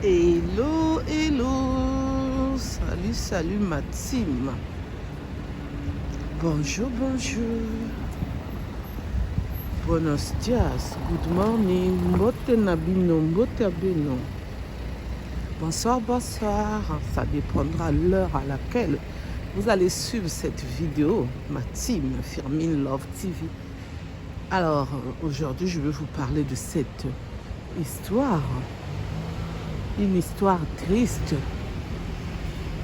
Hello, hello. Salut, salut ma team. Bonjour, bonjour. Buenos dias. Good morning. Mbote nabino, mbote abeno. Bonsoir, bonsoir. Ça dépendra de l'heure à laquelle vous allez suivre cette vidéo. Ma team, Firmin Love TV. Alors, aujourd'hui, je vais vous parler de cette histoire. Une histoire triste.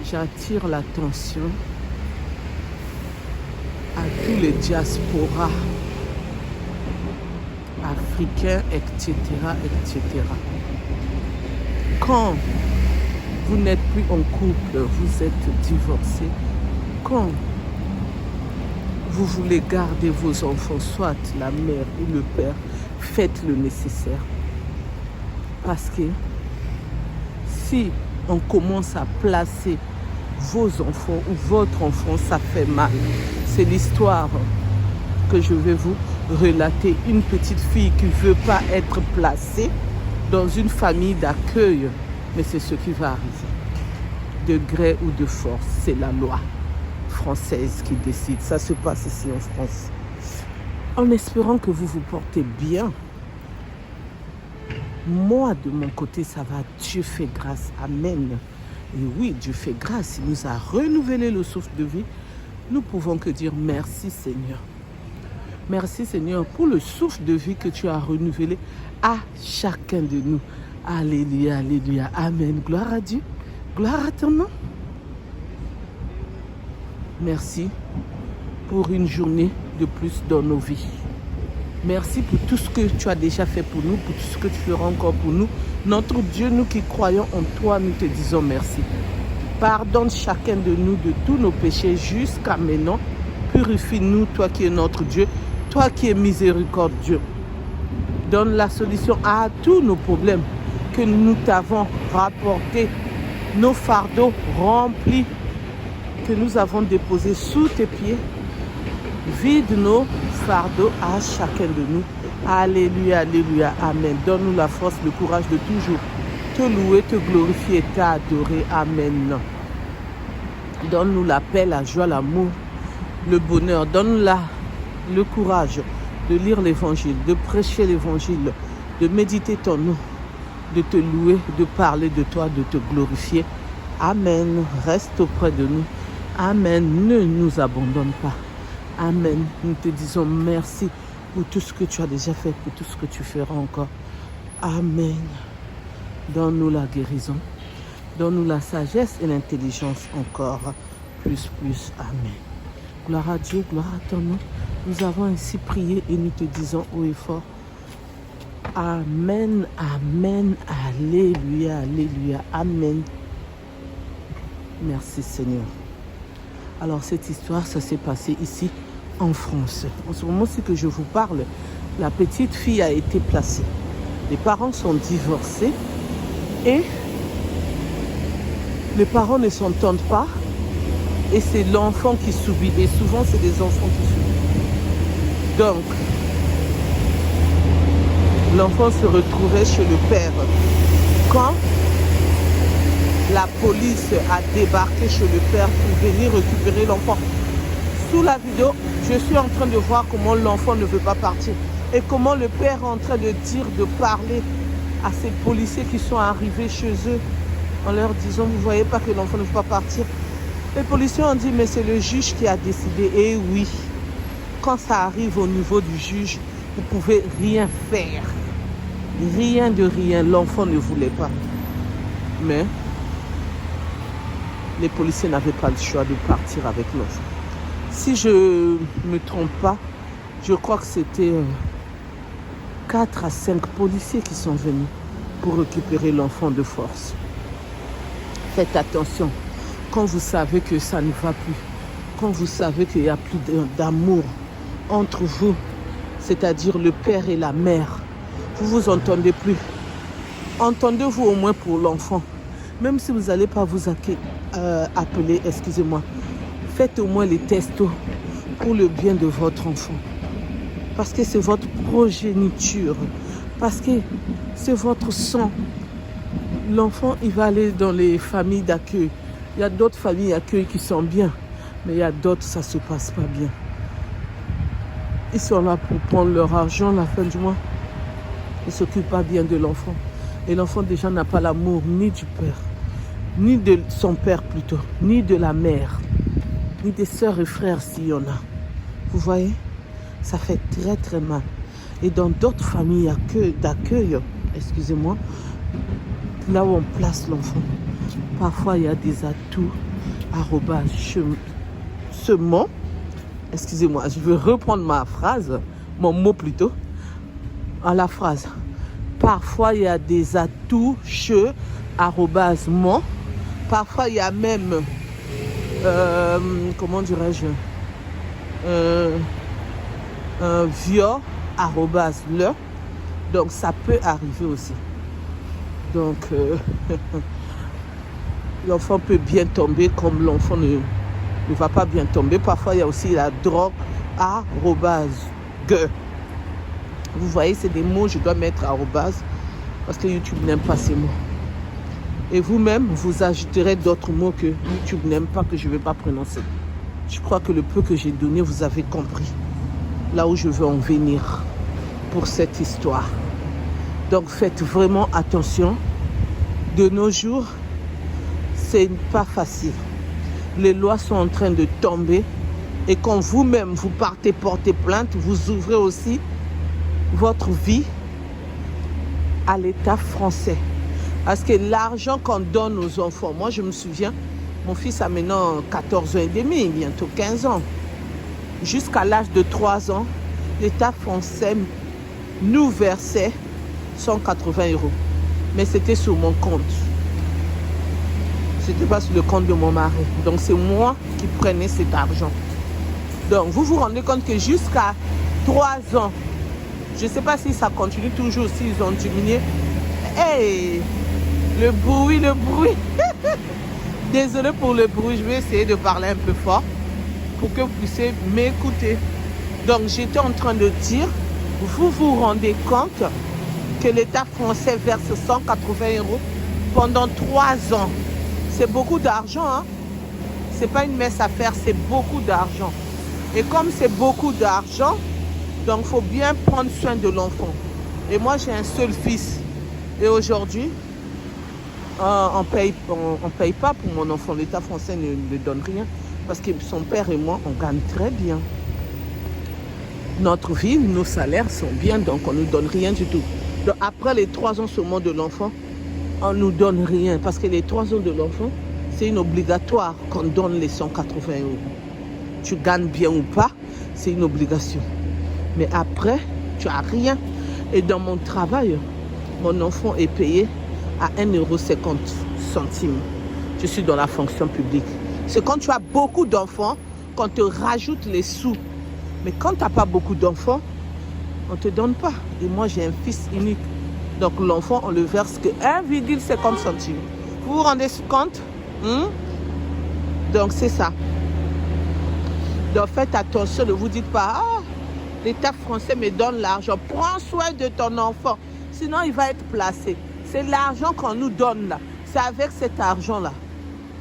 J'attire l'attention à tous les diasporas africains, etc., etc. Quand vous n'êtes plus en couple, vous êtes divorcé, quand vous voulez garder vos enfants, soit la mère ou le père, faites le nécessaire. Parce que si on commence à placer vos enfants ou votre enfant, ça fait mal. C'est l'histoire que je vais vous relater. Une petite fille qui ne veut pas être placée dans une famille d'accueil. Mais c'est ce qui va arriver. De gré ou de force, c'est la loi française qui décide. Ça se passe ici en France. En espérant que vous vous portez bien. Moi, de mon côté, ça va. Dieu fait grâce. Amen. Et oui, Dieu fait grâce. Il nous a renouvelé le souffle de vie. Nous pouvons que dire merci, Seigneur. Merci, Seigneur, pour le souffle de vie que tu as renouvelé à chacun de nous. Alléluia, alléluia. Amen. Gloire à Dieu. Gloire à ton nom. Merci pour une journée de plus dans nos vies. Merci pour tout ce que tu as déjà fait pour nous, pour tout ce que tu feras encore pour nous. Notre Dieu, nous qui croyons en toi, nous te disons merci. Pardonne chacun de nous de tous nos péchés jusqu'à maintenant. Purifie-nous, toi qui es notre Dieu, toi qui es miséricordieux. Donne la solution à tous nos problèmes que nous t'avons rapportés, nos fardeaux remplis que nous avons déposés sous tes pieds. Vide nos fardeaux à chacun de nous. Alléluia, alléluia, amen. Donne-nous la force, le courage de toujours te louer, te glorifier, t'adorer. Amen. Donne-nous la paix, la joie, l'amour, le bonheur. Donne-nous le courage de lire l'évangile, de prêcher l'évangile, de méditer ton nom, de te louer, de parler de toi, de te glorifier. Amen. Reste auprès de nous. Amen. Ne nous abandonne pas. Amen. Nous te disons merci pour tout ce que tu as déjà fait, pour tout ce que tu feras encore. Amen. Donne-nous la guérison. Donne-nous la sagesse et l'intelligence encore. Plus. Amen. Gloire à Dieu, gloire à ton nom. Nous avons ainsi prié et nous te disons haut et fort. Amen, amen, alléluia, alléluia, amen. Merci Seigneur. Alors cette histoire, ça s'est passé ici en France. En ce moment-ci que je vous parle, la petite fille a été placée. Les parents sont divorcés et les parents ne s'entendent pas et c'est l'enfant qui subit. Et souvent, c'est des enfants qui subissent. Donc, l'enfant se retrouvait chez le père. Quand la police a débarqué chez le père pour venir récupérer l'enfant. Sous la vidéo, je suis en train de voir comment l'enfant ne veut pas partir. Et comment le père est en train de dire, de parler à ces policiers qui sont arrivés chez eux en leur disant, vous ne voyez pas que l'enfant ne veut pas partir. Les policiers ont dit, mais c'est le juge qui a décidé. Et oui, quand ça arrive au niveau du juge, vous ne pouvez rien faire. Rien de rien, l'enfant ne voulait pas. Mais les policiers n'avaient pas le choix de partir avec l'enfant. Si je ne me trompe pas, je crois que c'était 4 à 5 policiers qui sont venus pour récupérer l'enfant de force. Faites attention, quand vous savez que ça ne va plus, quand vous savez qu'il n'y a plus d'amour entre vous, c'est-à-dire le père et la mère, vous ne vous entendez plus. Entendez-vous au moins pour l'enfant. Même si vous n'allez pas vous appeler, excusez-moi, faites au moins les tests pour le bien de votre enfant. Parce que c'est votre progéniture. Parce que c'est votre sang. l'enfant, il va aller dans les familles d'accueil. Il y a d'autres familles d'accueil qui sont bien, mais il y a d'autres, ça ne se passe pas bien. Ils sont là pour prendre leur argent à la fin du mois. Ils ne s'occupent pas bien de l'enfant. Et l'enfant déjà n'a pas l'amour ni du père, ni de son père plutôt, ni de la mère, ni des sœurs et frères s'il y en a. Vous voyez, ça fait très très mal. Et dans d'autres familles d'accueil, excusez-moi, là où on place l'enfant, parfois il y a des atouts, semant, excusez-moi, je veux reprendre ma phrase, mon mot plutôt, à la phrase. Parfois il y a des atouts, @mon. Parfois il y a même, comment dirais-je, un viol, @le. Donc ça peut arriver aussi. Donc l'enfant peut bien tomber comme l'enfant ne va pas bien tomber. Parfois il y a aussi la drogue, @ge. Vous voyez, c'est des mots, je dois mettre arrobase parce que YouTube n'aime pas ces mots. Et vous-même, vous ajouterez d'autres mots que YouTube n'aime pas, que je ne vais pas prononcer. Je crois que le peu que j'ai donné, vous avez compris là où je veux en venir pour cette histoire. Donc faites vraiment attention. De nos jours, c'est pas facile. Les lois sont en train de tomber. Et quand vous-même, vous partez porter plainte, vous ouvrez aussi votre vie à l'État français. Parce que l'argent qu'on donne aux enfants, moi je me souviens, mon fils a maintenant 14 ans et demi, bientôt 15 ans. Jusqu'à l'âge de 3 ans, l'État français nous versait 180 €. Mais c'était sur mon compte. C'était pas sur le compte de mon mari. Donc c'est moi qui prenais cet argent. Donc vous vous rendez compte que jusqu'à 3 ans, je ne sais pas si ça continue toujours, s'ils ont diminué. Hey, le bruit. Désolée pour le bruit, je vais essayer de parler un peu fort pour que vous puissiez m'écouter. Donc j'étais en train de dire, vous vous rendez compte que l'État français verse 180 € pendant 3 ans. C'est beaucoup d'argent, hein? C'est pas une messe à faire, c'est beaucoup d'argent. Et comme c'est beaucoup d'argent, donc il faut bien prendre soin de l'enfant. Et moi j'ai un seul fils. Et aujourd'hui, on paye pas pour mon enfant. L'État français ne donne rien. Parce que son père et moi, on gagne très bien. Notre vie, nos salaires sont bien, donc on ne nous donne rien du tout. Donc après les 3 ans seulement de l'enfant, on ne nous donne rien. Parce que les 3 ans de l'enfant, c'est une obligatoire qu'on donne les 180 €. Tu gagnes bien ou pas, c'est une obligation. Mais après, tu n'as rien. Et dans mon travail, mon enfant est payé à 1,50 €. Je suis dans la fonction publique. C'est quand tu as beaucoup d'enfants qu'on te rajoute les sous. Mais quand tu n'as pas beaucoup d'enfants, on ne te donne pas. Et moi, j'ai un fils unique. Donc l'enfant, on le verse que 1,50 €. Vous vous rendez compte? Donc c'est ça. Donc faites attention, ne vous dites pas, l'État français me donne l'argent. Prends soin de ton enfant, sinon il va être placé. C'est l'argent qu'on nous donne là. C'est avec cet argent-là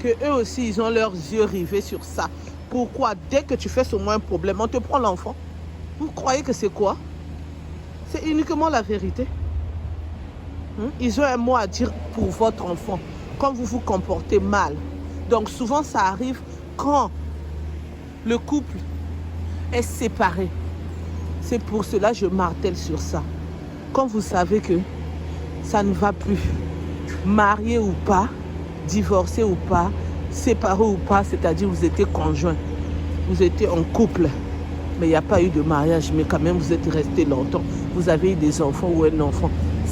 que eux aussi, ils ont leurs yeux rivés sur ça. Pourquoi? Dès que tu fais seulement un problème, on te prend l'enfant. Vous croyez que c'est quoi? C'est uniquement la vérité. Ils ont un mot à dire pour votre enfant. Quand vous vous comportez mal. Donc souvent, ça arrive quand le couple est séparé. C'est pour cela que je martèle sur ça. Quand vous savez que ça ne va plus, marié ou pas, divorcé ou pas, séparé ou pas, c'est-à-dire vous étiez conjoint, vous étiez en couple, mais il n'y a pas eu de mariage, mais quand même vous êtes resté longtemps, vous avez eu des enfants ou un enfant.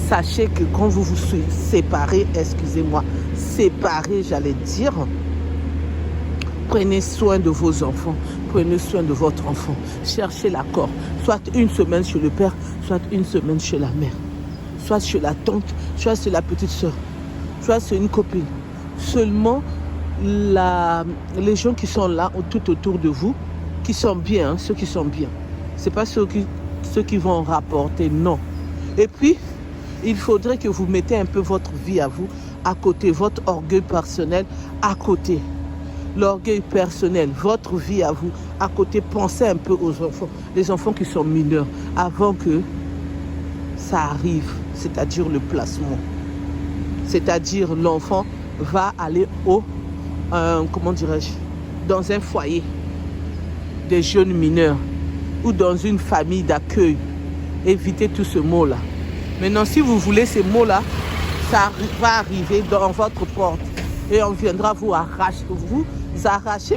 Sachez que quand vous vous séparez, excusez-moi, séparés, j'allais dire, prenez soin de vos enfants, prenez soin de votre enfant, cherchez l'accord, soit une semaine chez le père, soit une semaine chez la mère, soit chez la tante, soit chez la petite soeur, soit chez une copine. Seulement les gens qui sont là, tout autour de vous, qui sont bien, ceux qui sont bien. Ce n'est pas ceux qui vont rapporter, non. Et puis, il faudrait que vous mettez un peu votre vie à vous à côté, votre orgueil personnel à côté. L'orgueil personnel, votre vie à vous, à côté, pensez un peu aux enfants, les enfants qui sont mineurs, avant que ça arrive, c'est-à-dire le placement. C'est-à-dire l'enfant va aller comment dirais-je, dans un foyer des jeunes mineurs ou dans une famille d'accueil. Évitez tout ce mot-là. Maintenant, si vous voulez ces mots-là, ça va arriver dans votre porte et on viendra vous arracher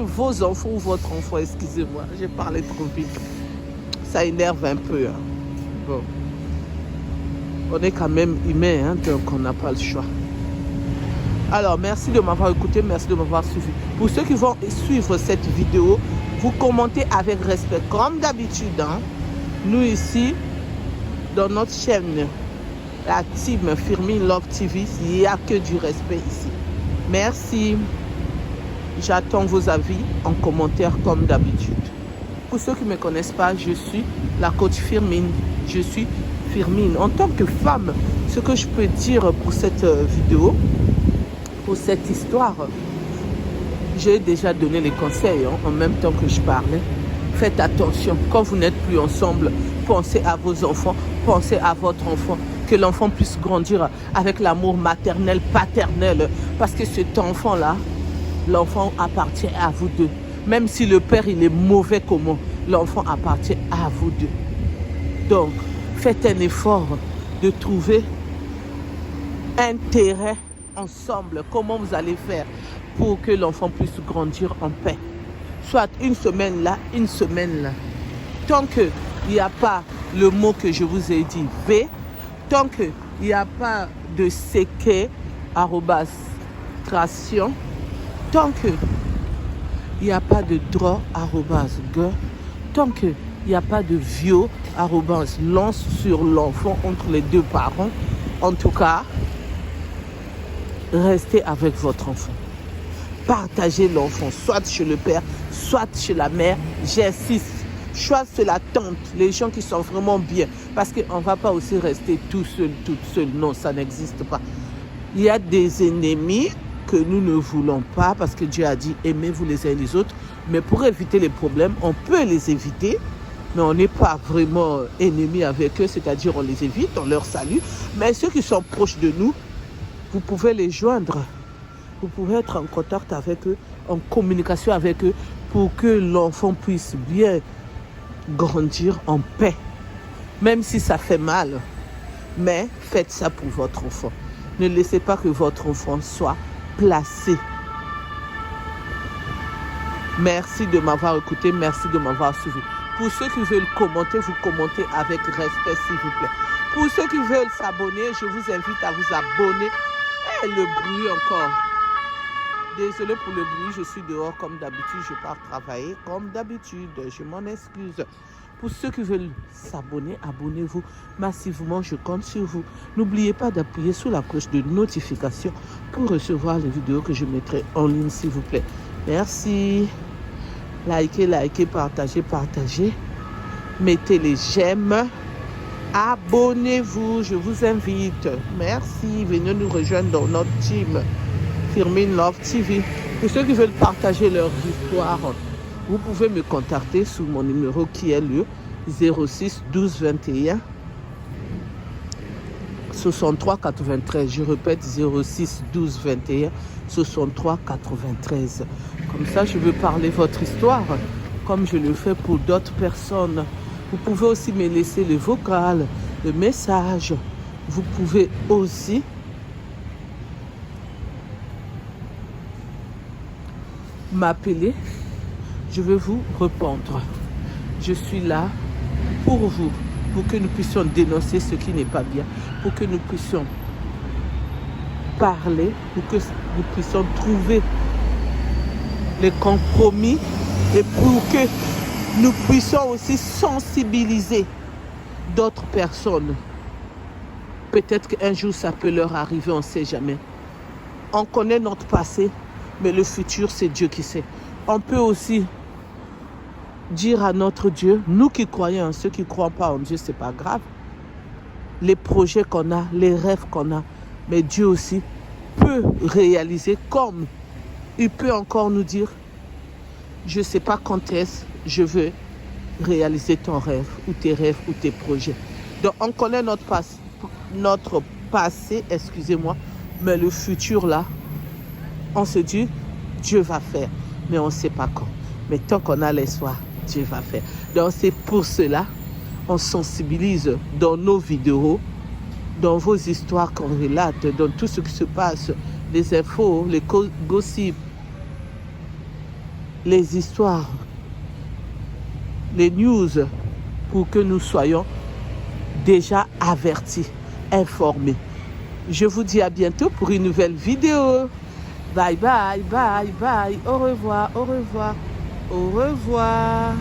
vos enfants ou votre enfant. Excusez-moi, j'ai parlé trop vite. Ça énerve un peu. Hein. Bon. On est quand même humain, hein, donc on n'a pas le choix. Alors, merci de m'avoir écouté, merci de m'avoir suivi. Pour ceux qui vont suivre cette vidéo, vous commentez avec respect, comme d'habitude. Hein. Nous ici, dans notre chaîne, la team Firmin Love TV, il n'y a que du respect ici. Merci. J'attends vos avis en commentaire comme d'habitude. Pour ceux qui ne me connaissent pas, je suis la coach Firmin. Je suis Firmin. En tant que femme, ce que je peux dire pour cette vidéo, pour cette histoire, j'ai déjà donné les conseils en même temps que je parlais. Faites attention, quand vous n'êtes plus ensemble, pensez à vos enfants, pensez à votre enfant, que l'enfant puisse grandir avec l'amour maternel, paternel, parce que cet enfant-là, l'enfant appartient à vous deux. Même si le père, il est mauvais comment, l'enfant appartient à vous deux. Donc, faites un effort de trouver un terrain ensemble. Comment vous allez faire pour que l'enfant puisse grandir en paix? Soit une semaine là, une semaine là. Tant qu'il n'y a pas le mot que je vous ai dit, V, tant qu'il n'y a pas de CK, @tration, tant qu'il n'y a pas de draw, @g, tant qu'il n'y a pas de viol, @lance sur l'enfant entre les deux parents, en tout cas, restez avec votre enfant. Partagez l'enfant, soit chez le père, soit chez la mère. J'insiste. Soit c'est la tante, les gens qui sont vraiment bien. Parce qu'on ne va pas aussi rester tout seul, toute seule. Non, ça n'existe pas. Il y a des ennemis que nous ne voulons pas parce que Dieu a dit aimez-vous les uns les autres. Mais pour éviter les problèmes, on peut les éviter. Mais on n'est pas vraiment ennemis avec eux, c'est-à-dire on les évite, on leur salue. Mais ceux qui sont proches de nous, vous pouvez les joindre. Vous pouvez être en contact avec eux, en communication avec eux pour que l'enfant puisse bien grandir en paix. Même si ça fait mal, mais faites ça pour votre enfant. Ne laissez pas que votre enfant soit placé. Merci de m'avoir écouté, merci de m'avoir suivi. Pour ceux qui veulent commenter, vous commentez avec respect s'il vous plaît. Pour ceux qui veulent s'abonner, je vous invite à vous abonner. Et le bruit encore. Désolé pour le bruit, je suis dehors comme d'habitude, je pars travailler comme d'habitude, je m'en excuse. Pour ceux qui veulent s'abonner, abonnez-vous massivement, je compte sur vous. N'oubliez pas d'appuyer sur la cloche de notification pour recevoir les vidéos que je mettrai en ligne s'il vous plaît. Merci. Likez, likez, partagez, partagez. Mettez les j'aime. Abonnez-vous, je vous invite. Merci, venez nous rejoindre dans notre team Firmin Love TV. Pour ceux qui veulent partager leur histoire, vous pouvez me contacter sur mon numéro qui est le 06 12 21 63 93. Je répète 06 12 21 63 93. Comme ça, je veux parler votre histoire comme je le fais pour d'autres personnes. Vous pouvez aussi me laisser le vocal, le message. Vous pouvez aussi m'appeler. Je vais vous répondre. Je suis là pour vous, pour que nous puissions dénoncer ce qui n'est pas bien, pour que nous puissions parler, pour que nous puissions trouver les compromis et pour que nous puissions aussi sensibiliser d'autres personnes. Peut-être qu'un jour ça peut leur arriver, on ne sait jamais. On connaît notre passé, mais le futur, c'est Dieu qui sait. On peut aussi dire à notre Dieu, nous qui croyons, ceux qui ne croient pas en Dieu, ce n'est pas grave. Les projets qu'on a, les rêves qu'on a, mais Dieu aussi peut réaliser, comme il peut encore nous dire, je ne sais pas quand est-ce je veux réaliser ton rêve ou tes rêves ou tes projets. Donc on connaît notre passé, excusez-moi, mais le futur là, on se dit, Dieu va faire, mais on ne sait pas quand. Mais tant qu'on a l'espoir, Dieu va faire. Donc c'est pour cela, on sensibilise dans nos vidéos, dans vos histoires qu'on relate, dans tout ce qui se passe, les infos, les gossips, les histoires, les news, pour que nous soyons déjà avertis, informés. Je vous dis à bientôt pour une nouvelle vidéo. Bye bye, bye bye, au revoir, au revoir, au revoir.